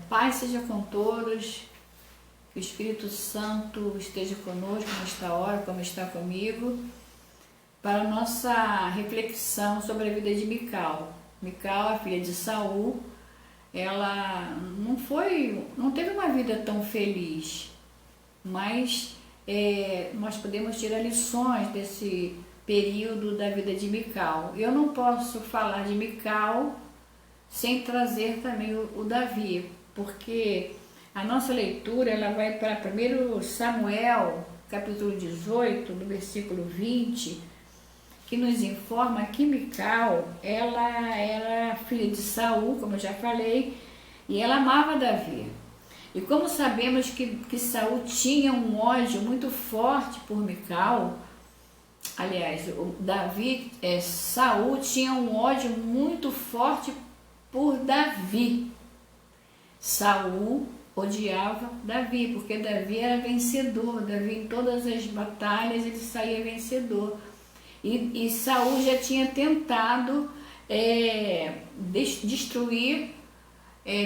Paz seja com todos, que o Espírito Santo esteja conosco nesta hora, como está comigo, para a nossa reflexão sobre a vida de Mical. Mical, a filha de Saul, ela não teve uma vida tão feliz, mas nós podemos tirar lições desse período da vida de Mical. Eu não posso falar de Mical sem trazer também o Davi, porque a nossa leitura ela vai para 1 Samuel, capítulo 18, no versículo 20, que nos informa que Mical, ela era filha de Saul, como eu já falei, e ela amava Davi. E como sabemos que Saul tinha um ódio muito forte por Mical, aliás, Saul tinha um ódio muito forte por Davi. Saul odiava Davi, porque Davi era vencedor. Davi, em todas as batalhas, ele saía vencedor. E Saul já tinha tentado destruir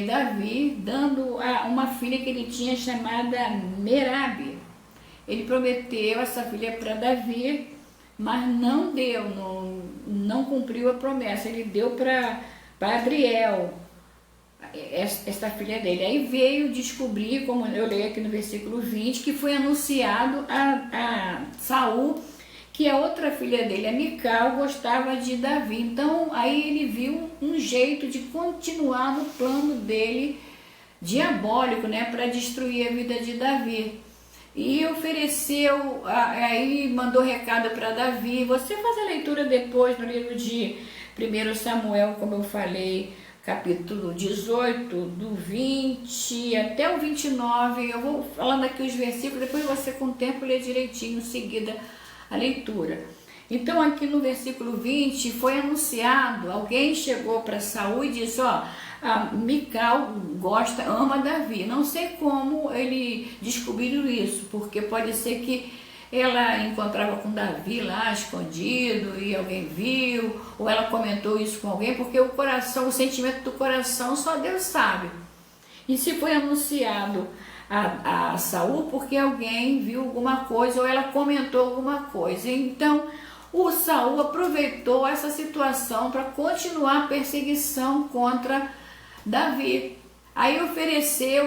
Davi, dando uma filha que ele tinha chamada Merabe. Ele prometeu essa filha para Davi, mas não deu, não cumpriu a promessa. Ele deu para Adriel, esta filha dele. Aí veio descobrir, como eu leio aqui no versículo 20, que foi anunciado a Saul que a outra filha dele, a Mical, gostava de Davi. Então aí ele viu um jeito de continuar no plano dele diabólico, né, para destruir a vida de Davi. E ofereceu, aí mandou recado para Davi. Você faz a leitura depois no livro de 1 Samuel, como eu falei, capítulo 18, do 20 até o 29. Eu vou falando aqui os versículos, depois você com o tempo lê direitinho em seguida a leitura. Então aqui no versículo 20 foi anunciado, alguém chegou para Saul e disse, a Mical ama Davi. Não sei como ele descobriu isso, porque pode ser que ela encontrava com Davi lá escondido e alguém viu, ou ela comentou isso com alguém, porque o sentimento do coração só Deus sabe. E se foi anunciado a Saul porque alguém viu alguma coisa ou ela comentou alguma coisa. Então o Saul aproveitou essa situação para continuar a perseguição contra Davi. Aí ofereceu,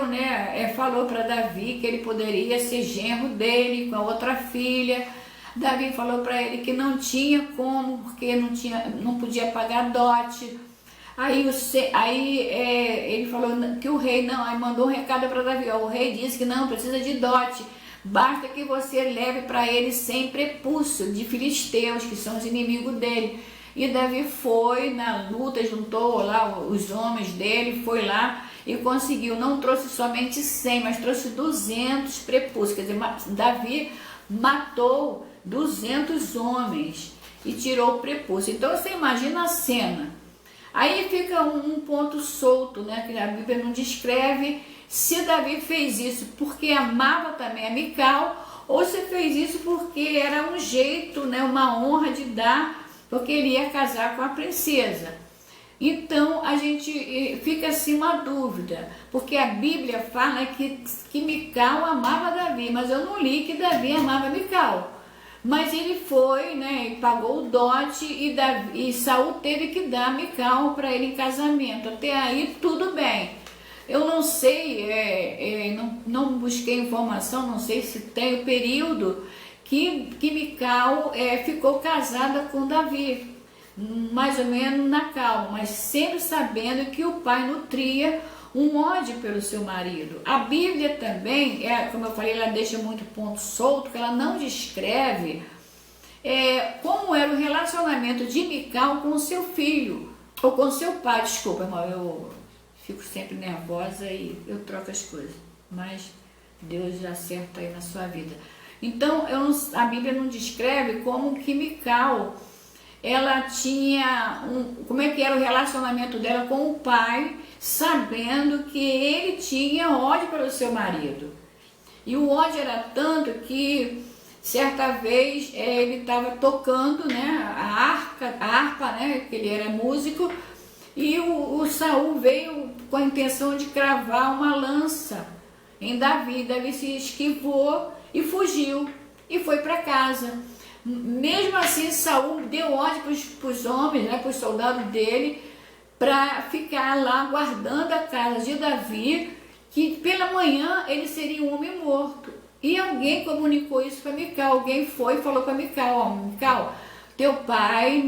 falou para Davi que ele poderia ser genro dele com a outra filha. Davi falou para ele que não tinha como, porque não podia pagar dote. Aí ele falou que o rei aí mandou um recado para Davi. O rei disse que não precisa de dote, basta que você leve para ele sem prepúcio de filisteus, que são os inimigos dele. E Davi foi na luta, juntou lá os homens dele, foi lá e conseguiu. Não trouxe somente 100, mas trouxe 200 prepúcios. Quer dizer, Davi matou 200 homens e tirou o prepúcio. Então você imagina a cena. Aí fica um ponto solto, que a Bíblia não descreve se Davi fez isso porque amava também a Mical, ou se fez isso porque era um jeito, uma honra de dar, porque ele ia casar com a princesa. Então a gente fica assim uma dúvida, porque a Bíblia fala que Mical amava Davi, mas eu não li que Davi amava Mical. Mas ele foi, e pagou o dote e Saul teve que dar Mical para ele em casamento. Até aí tudo bem. Eu não sei, não busquei informação, não sei se tem o período que Mical ficou casada com Davi, mais ou menos na calma, mas sempre sabendo que o pai nutria um ódio pelo seu marido. A Bíblia também, como eu falei, ela deixa muito ponto solto, que ela não descreve como era o relacionamento de Mical com o seu filho, ou com seu pai. Desculpa, irmão, eu fico sempre nervosa e eu troco as coisas, mas Deus já acerta aí na sua vida. Então, a Bíblia não descreve como que Mical, ela tinha, como é que era o relacionamento dela com o pai, sabendo que ele tinha ódio pelo seu marido. E o ódio era tanto que, certa vez, ele estava tocando, a harpa, que ele era músico, E o Saul veio com a intenção de cravar uma lança em Davi. Davi se esquivou e fugiu e foi para casa. Mesmo assim, Saul deu ordem para os homens, né, para os soldados dele, para ficar lá guardando a casa de Davi, que pela manhã ele seria um homem morto. E alguém comunicou isso para Mical. Alguém foi e falou para Mical: ó, Mical, teu pai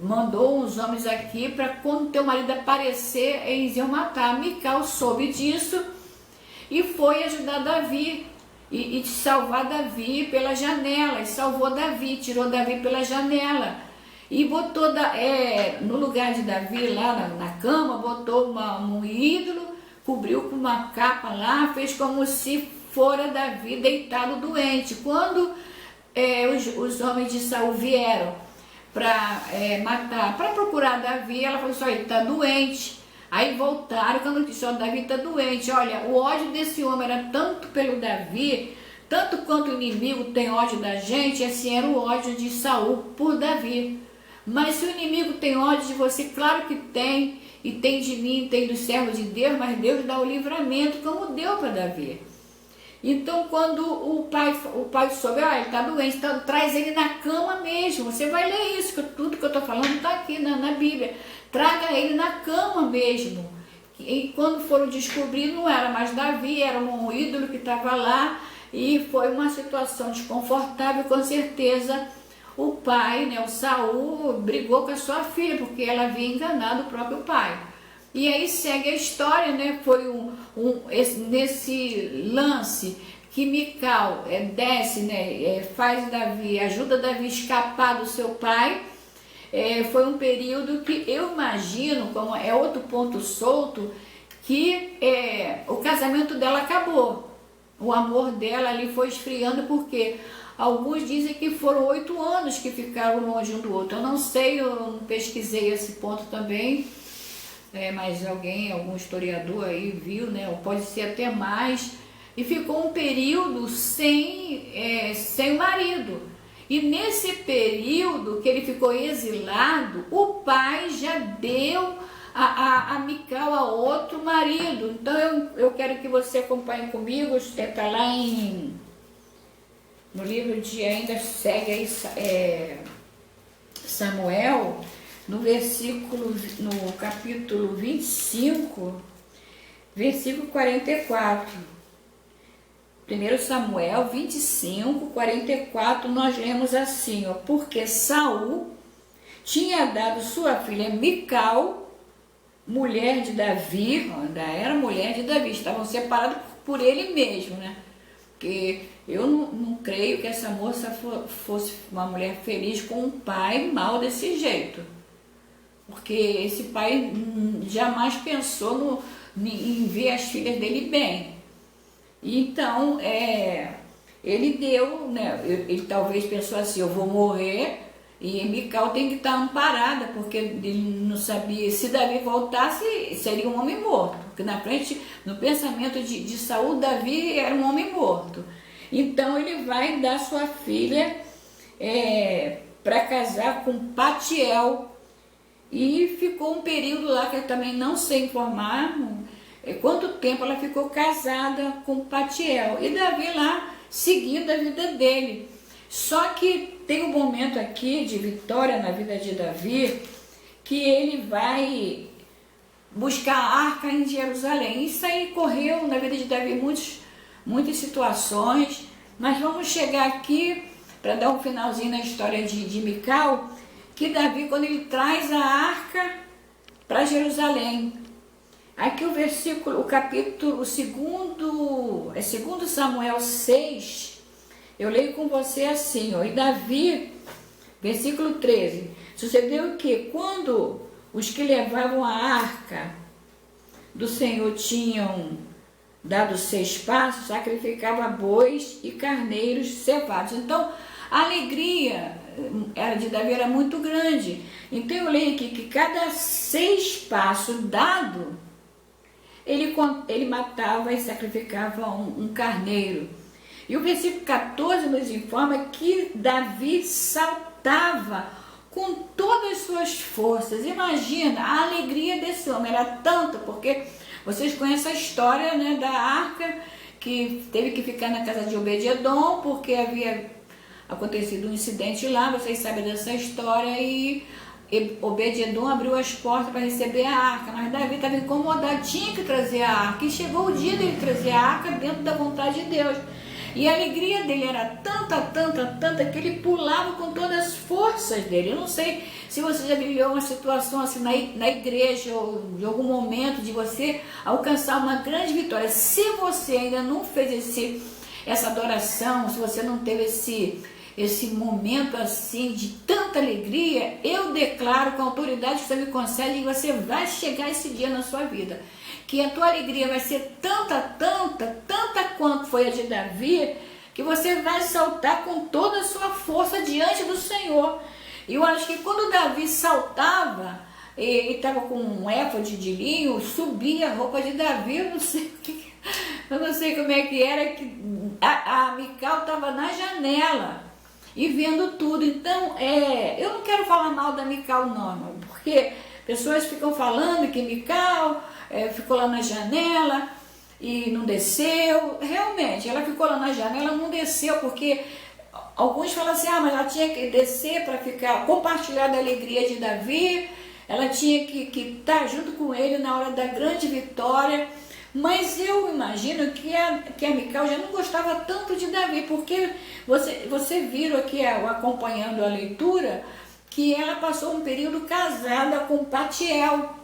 mandou uns homens aqui para quando teu marido aparecer, eles iam matar. Mical soube disso e foi ajudar Davi e salvar Davi pela janela. E salvou Davi, tirou Davi pela janela e botou no lugar de Davi lá na cama, botou um ídolo, cobriu com uma capa lá, fez como se fora Davi deitado doente. Quando os homens de Saul vieram para matar, para procurar Davi, ela falou assim: olha, ele está doente. Aí voltaram, quando disse: ó, Davi está doente. Olha, o ódio desse homem era tanto pelo Davi, tanto quanto o inimigo tem ódio da gente, assim era o ódio de Saul por Davi. Mas se o inimigo tem ódio de você, claro que tem, e tem de mim, tem dos servos de Deus, mas Deus dá o livramento, como deu para Davi. Então, quando o pai soube: ele está doente, então traz ele na cama mesmo. Você vai ler isso, tudo que eu estou falando está aqui na Bíblia. Traga ele na cama mesmo. E quando foram descobrir, não era mais Davi, era um ídolo que estava lá, e foi uma situação desconfortável. Com certeza o pai, né, o Saul, brigou com a sua filha, porque ela havia enganado o próprio pai. E aí segue a história, né? Foi nesse lance que Mical desce, né? Faz Davi, ajuda Davi a escapar do seu pai. Foi um período que eu imagino, como é outro ponto solto, que o casamento dela acabou. O amor dela ali foi esfriando, porque alguns dizem que foram 8 anos que ficaram longe um do outro. Eu não sei, eu não pesquisei esse ponto também. Mas algum historiador aí viu, né? Ou pode ser até mais. E ficou um período sem o marido. E nesse período que ele ficou exilado, o pai já deu a Mical a outro marido. Então eu quero que você acompanhe comigo. Está lá no livro de, ainda segue aí, Samuel, no capítulo 25, versículo 44. 1 Samuel 25, 44, nós lemos assim: ó, porque Saul tinha dado sua filha Mical, mulher de Davi, ainda era mulher de Davi, estavam separados por ele mesmo, né? Porque eu não creio que essa moça fosse uma mulher feliz com um pai mau desse jeito. Porque esse pai jamais pensou em ver as filhas dele bem. Então, ele deu, né? Ele talvez pensou assim: eu vou morrer e Mical tem que estar amparada, porque ele não sabia, se Davi voltasse, seria um homem morto. Porque na frente, no pensamento de Saul, Davi era um homem morto. Então, ele vai dar sua filha para casar com Patiel. E ficou um período lá que eu também não sei informar quanto tempo ela ficou casada com Patiel. E Davi lá seguindo a vida dele. Só que tem um momento aqui de vitória na vida de Davi, que ele vai buscar a arca em Jerusalém. Isso aí correu na vida de Davi muitas situações. Mas vamos chegar aqui para dar um finalzinho na história de Mical, que Davi, quando ele traz a arca para Jerusalém, aqui o capítulo 2 Samuel 6, eu leio com você assim, ó: e Davi, versículo 13, sucedeu que quando os que levavam a arca do Senhor tinham dado 6 passos, sacrificava bois e carneiros cevados. Então, a alegria de Davi era muito grande. Então eu leio aqui que cada 6 passos dado, ele matava e sacrificava um carneiro. E o versículo 14 nos informa que Davi saltava com todas as suas forças. Imagina, a alegria desse homem era tanta, porque vocês conhecem a história, né, da arca, que teve que ficar na casa de Obed-edom, porque havia acontecido um incidente lá, vocês sabem dessa história, e Obed-edom abriu as portas para receber a arca, mas Davi estava incomodado, tinha que trazer a arca, e chegou o dia dele trazer a arca dentro da vontade de Deus. E a alegria dele era tanta, que ele pulava com todas as forças dele. Eu não sei se você já viveu uma situação assim na igreja, ou de algum momento de você alcançar uma grande vitória. Se você ainda não fez essa adoração, se você não teve esse momento assim de tanta alegria, eu declaro com a autoridade que você me concede que você vai chegar esse dia na sua vida. Que a tua alegria vai ser tanta quanto foi a de Davi, que você vai saltar com toda a sua força diante do Senhor. E eu acho que quando Davi saltava, ele estava com um éfode de linho, subia a roupa de Davi, eu não sei como é que era, que a Mical estava na janela e vendo tudo. Então, eu não quero falar mal da Mical não, porque pessoas ficam falando que Mical ficou lá na janela e não desceu. Realmente, ela ficou lá na janela, não desceu, porque alguns falam assim, mas ela tinha que descer para compartilhar da alegria de Davi, ela tinha que estar junto com ele na hora da grande vitória. Mas eu imagino que a Mical já não gostava tanto de Davi, porque você viram aqui, acompanhando a leitura, que ela passou um período casada com Patiel.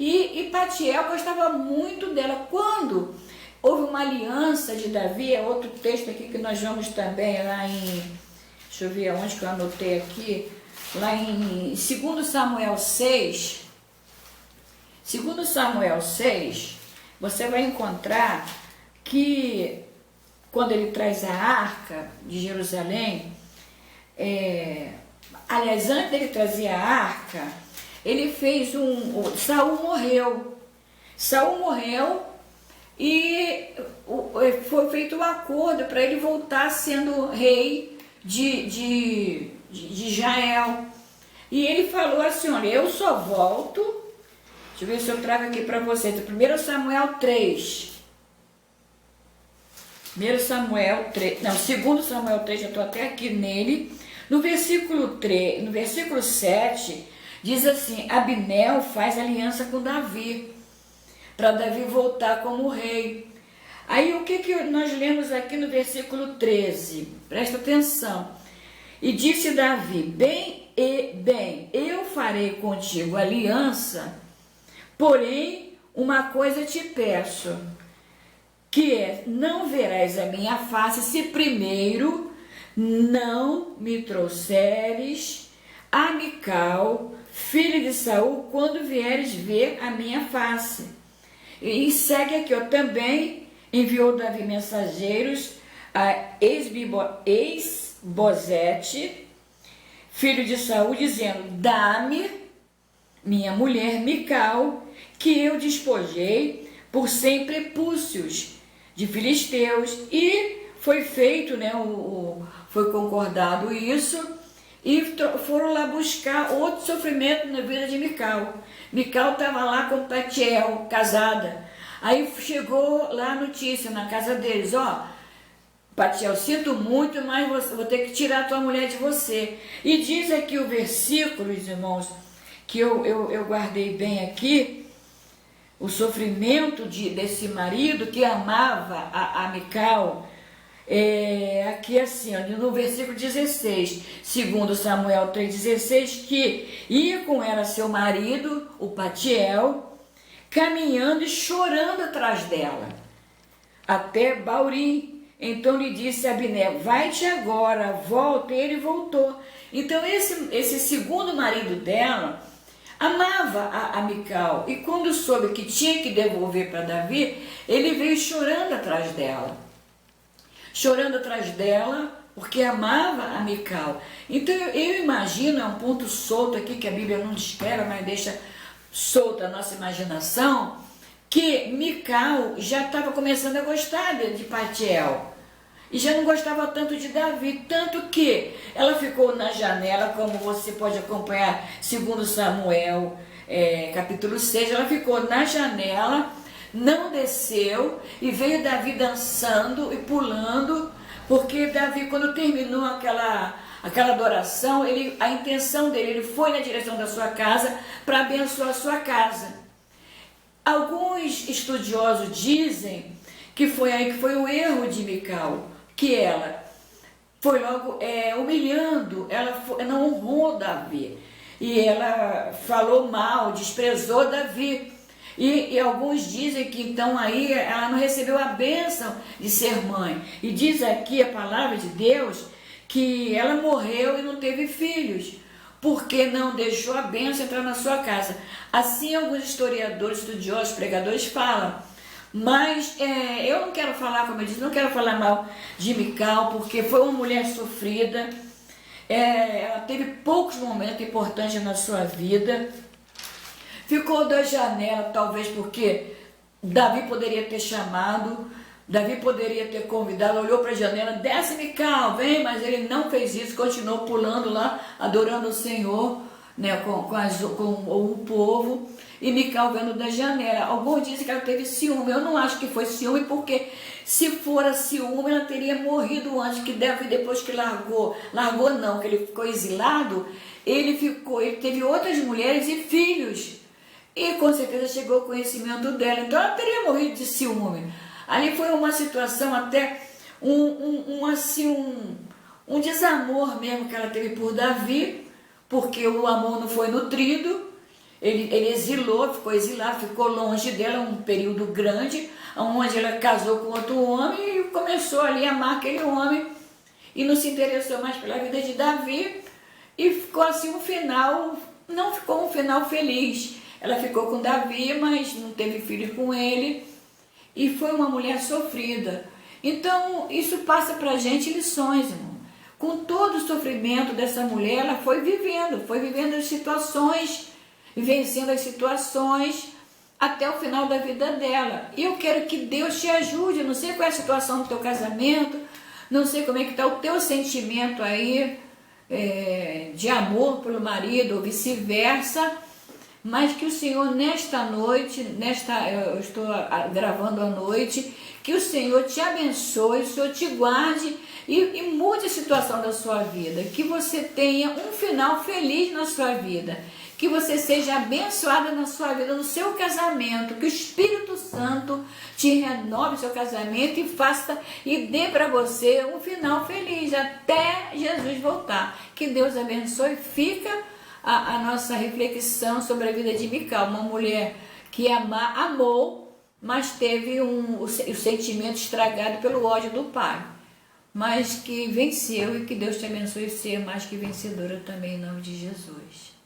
E Patiel gostava muito dela. Quando houve uma aliança de Davi, é outro texto aqui que nós vamos também lá em, deixa eu ver onde que eu anotei aqui, lá em 2 Samuel 6, você vai encontrar que quando ele traz a arca de Jerusalém, aliás, antes dele trazer a arca, ele fez Saul morreu e foi feito um acordo para ele voltar sendo rei de Israel. E ele falou assim, olha, eu só volto, deixa eu ver se eu trago aqui para vocês, 1 Samuel 3, 2 Samuel 3, já estou até aqui nele, no versículo 7, diz assim, Abinel faz aliança com Davi, para Davi voltar como rei. Aí o que nós lemos aqui no versículo 13? Presta atenção. E disse Davi, bem, eu farei contigo aliança, porém uma coisa te peço, que é, não verás a minha face se primeiro não me trouxeres a Mical, filha de Saul, quando vieres ver a minha face. E segue aqui, também enviou Davi mensageiros a Esbozete, filho de Saul, dizendo, dá-me minha mulher Mical, que eu despojei por 100 prepúcios de filisteus. E foi feito, foi concordado isso, e foram lá buscar outro sofrimento na vida de Mical. Mical estava lá com Patiel, casada. Aí chegou lá a notícia na casa deles, Patiel, sinto muito, mas vou ter que tirar a tua mulher de você. E diz aqui o versículo, irmãos, que eu guardei bem aqui, o sofrimento desse marido que amava a Mical. Aqui assim, no versículo 16, segundo Samuel 3,16, que ia com ela seu marido, o Patiel, caminhando e chorando atrás dela, até Baurim. Então lhe disse Abner, vai-te agora, volta. E ele voltou. Então esse segundo marido dela amava a Mical, e quando soube que tinha que devolver para Davi, ele veio chorando atrás dela, porque amava a Mical. Então eu imagino, é um ponto solto aqui que a Bíblia não descreve, mas deixa solta a nossa imaginação, que Mical já estava começando a gostar de Patiel. e já não gostava tanto de Davi, tanto que ela ficou na janela, como você pode acompanhar, segundo Samuel, capítulo 6, ela ficou na janela, não desceu, e veio Davi dançando e pulando, porque Davi, quando terminou aquela adoração, a intenção dele, ele foi na direção da sua casa para abençoar a sua casa. Alguns estudiosos dizem que foi aí que foi o erro de Mical, que ela foi logo humilhando, ela não honrou Davi, e ela falou mal, desprezou Davi, e alguns dizem que então aí ela não recebeu a bênção de ser mãe, e diz aqui a palavra de Deus que ela morreu e não teve filhos, porque não deixou a bênção entrar na sua casa. Assim alguns historiadores, estudiosos, pregadores falam. Mas eu não quero falar, como eu disse, não quero falar mal de Mical, porque foi uma mulher sofrida, ela teve poucos momentos importantes na sua vida, ficou da janela, talvez porque Davi poderia ter chamado, Davi poderia ter convidado, olhou para a janela, desce Mical, vem, mas ele não fez isso, continuou pulando lá, adorando o Senhor, né, com o povo, e Mical vendo da janela. Alguns dizem que ela teve ciúme, eu não acho que foi ciúme, porque se for ciúme, ela teria morrido antes, que Davi, depois que largou não, que ele ficou exilado, ele teve outras mulheres e filhos, e com certeza chegou ao conhecimento dela, então ela teria morrido de ciúme. Ali foi uma situação até, um desamor mesmo que ela teve por Davi, porque o amor não foi nutrido, ele exilou, ficou exilado, ficou longe dela um período grande, onde ela casou com outro homem e começou ali a amar aquele homem, e não se interessou mais pela vida de Davi, e ficou assim um final, não ficou um final feliz. Ela ficou com Davi, mas não teve filho com ele, e foi uma mulher sofrida. Então, isso passa para a gente lições, irmão. Com todo o sofrimento dessa mulher, ela foi vivendo as situações, vencendo as situações, até o final da vida dela. E eu quero que Deus te ajude. Eu não sei qual é a situação do teu casamento, não sei como é que está o teu sentimento aí, de amor pelo marido, ou vice-versa, mas que o Senhor nesta noite, eu estou gravando à noite, que o Senhor te abençoe, o Senhor te guarde e mude a situação da sua vida, que você tenha um final feliz na sua vida, que você seja abençoada na sua vida, no seu casamento, que o Espírito Santo te renove o seu casamento e dê para você um final feliz, até Jesus voltar. Que Deus abençoe. Fica a nossa reflexão sobre a vida de Mical, uma mulher que amou, mas teve o sentimento estragado pelo ódio do pai, mas que venceu, e que Deus te abençoe ser mais que vencedora também, em nome de Jesus.